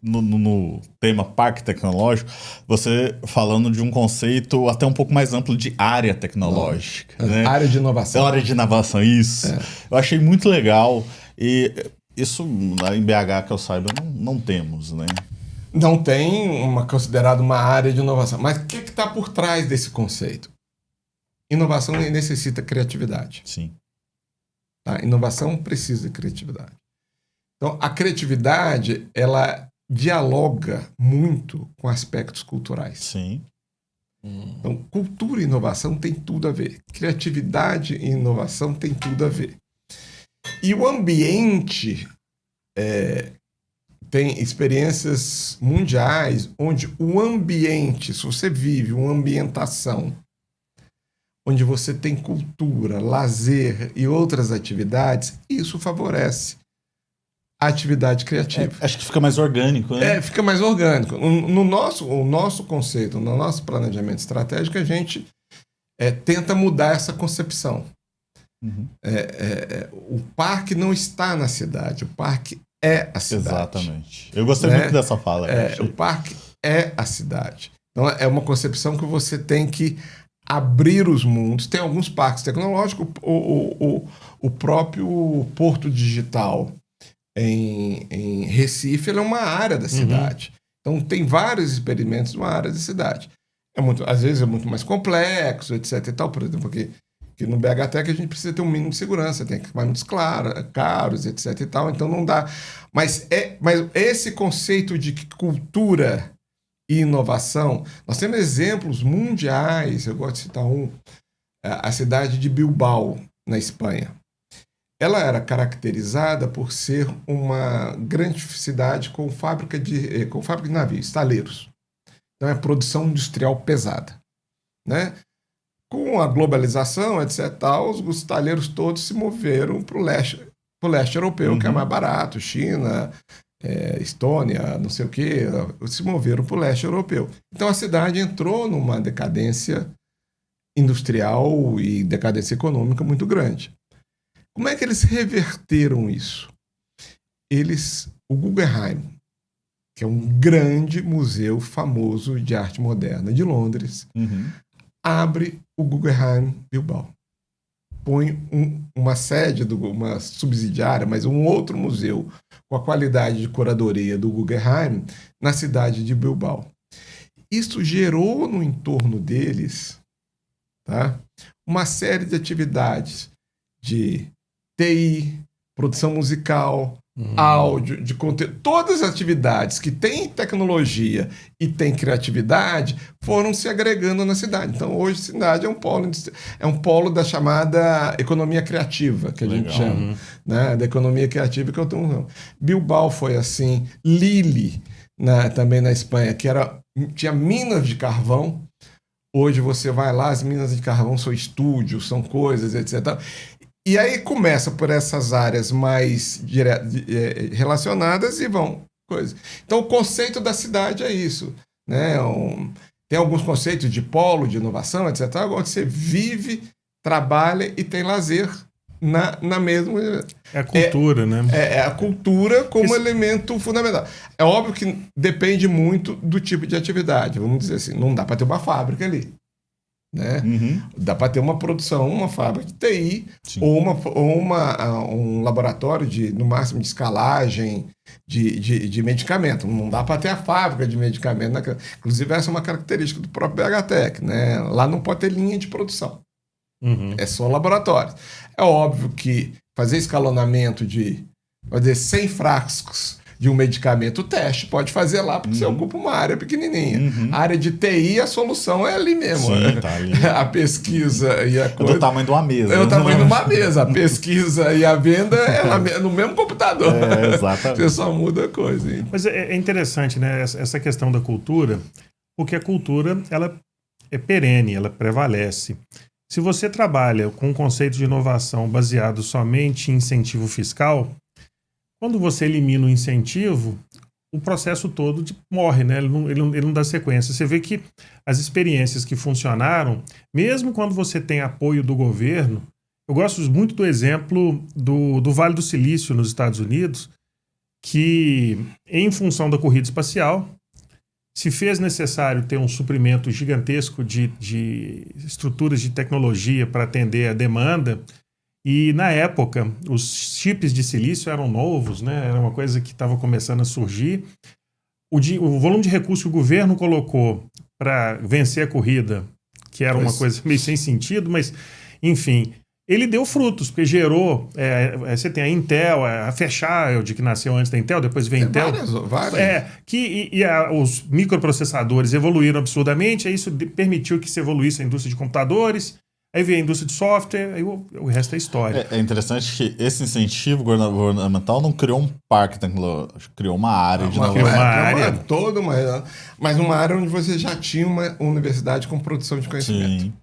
no tema parque tecnológico, você falando de um conceito até um pouco mais amplo de área tecnológica. Né? Área de inovação. Área de inovação, isso. Eu achei muito legal. E isso em BH, que eu saiba, não temos, né? Não tem considerada uma área de inovação. Mas o que está por trás desse conceito? Inovação necessita criatividade. Sim. Tá? Inovação precisa de criatividade. Então, a criatividade, ela dialoga muito com aspectos culturais. Sim. Então, cultura e inovação tem tudo a ver. Criatividade e inovação tem tudo a ver. E o ambiente tem experiências mundiais onde o ambiente, se você vive uma ambientação onde você tem cultura, lazer e outras atividades, isso favorece a atividade criativa. Acho que fica mais orgânico, né? Fica mais orgânico. O nosso conceito, no nosso planejamento estratégico, a gente tenta mudar essa concepção. Uhum. O parque não está na cidade, o parque é a cidade. Exatamente. Eu gostei muito dessa fala. O parque é a cidade. Então, é uma concepção que você tem que abrir os mundos. Tem alguns parques tecnológicos, o próprio Porto Digital em Recife, ele é uma área da cidade. Então, tem vários experimentos numa área da cidade. Às vezes é muito mais complexo, etc. E tal. Por exemplo, aqui no BHTEC a gente precisa ter um mínimo de segurança, tem equipamentos caros, etc. E tal. Então, não dá. Mas esse conceito de cultura e inovação, nós temos exemplos mundiais. Eu gosto de citar a cidade de Bilbao, na Espanha. Ela era caracterizada por ser uma grande cidade com fábrica de navios, estaleiros. Então é produção industrial pesada. Né? Com a globalização, etc., os estaleiros todos se moveram para o leste europeu, que é mais barato, China, Estônia, não sei o quê, se moveram para o leste europeu. Então a cidade entrou numa decadência industrial e decadência econômica muito grande. Como é que eles reverteram isso? O Guggenheim, que é um grande museu famoso de arte moderna de Londres, abre o Guggenheim Bilbao. Põe uma sede, uma subsidiária, mas um outro museu com a qualidade de curadoria do Guggenheim na cidade de Bilbao. Isso gerou no entorno deles, tá, uma série de atividades de TI, produção musical, áudio, de conteúdo. Todas as atividades que têm tecnologia e têm criatividade foram se agregando na cidade. Então, hoje, a cidade é um polo da chamada economia criativa, que a gente chama. Né? Da economia criativa que eu tenho. Bilbao foi assim. Lille, também na Espanha, que tinha minas de carvão. Hoje você vai lá, as minas de carvão são estúdios, são coisas, etc. E aí começa por essas áreas mais relacionadas e vão coisas. Então o conceito da cidade é isso, né? Tem alguns conceitos de polo, de inovação, etc. Agora você vive, trabalha e tem lazer na mesma... É a cultura, né? É a cultura como elemento fundamental. É óbvio que depende muito do tipo de atividade. Vamos dizer assim, não dá para ter uma fábrica ali. Né? Dá para ter uma produção, uma fábrica de TI ou um laboratório no máximo de escalagem de medicamento. Não dá para ter a fábrica de medicamento. Inclusive, essa é uma característica do próprio BHTEC. Né? Lá não pode ter linha de produção. É só laboratório. É óbvio que fazer escalonamento de fazer 100 frascos de um medicamento, o teste pode fazer lá, porque você ocupa uma área pequenininha. A área de TI, a solução é ali mesmo. Sim, tá ali. A pesquisa e a coisa... É do tamanho de uma mesa. É o tamanho de uma mesa. A pesquisa e a venda é no mesmo computador. Exatamente. Você só muda a coisa. Hein? Mas é interessante, né, essa questão da cultura, porque a cultura, ela é perene, ela prevalece. Se você trabalha com um conceito de inovação baseado somente em incentivo fiscal, quando você elimina o incentivo, o processo todo morre, né? Ele não dá sequência. Você vê que as experiências que funcionaram, mesmo quando você tem apoio do governo, eu gosto muito do exemplo do Vale do Silício nos Estados Unidos, que, em função da corrida espacial, se fez necessário ter um suprimento gigantesco de estruturas de tecnologia para atender a demanda. E, na época, os chips de silício eram novos, né? Era uma coisa que estava começando a surgir. O volume de recursos que o governo colocou para vencer a corrida, que era uma coisa meio sem sentido, mas, enfim, ele deu frutos, porque gerou... você tem a Intel, a Fairchild, que nasceu antes da Intel, depois veio a Intel. Várias. Os microprocessadores evoluíram absurdamente, aí isso permitiu que se evoluísse a indústria de computadores, aí veio a indústria de software, aí o resto é história. É interessante que esse incentivo governamental não criou um parque tecnológico, criou uma área de inovação. Mas uma área onde você já tinha uma universidade com produção de conhecimento. Sim.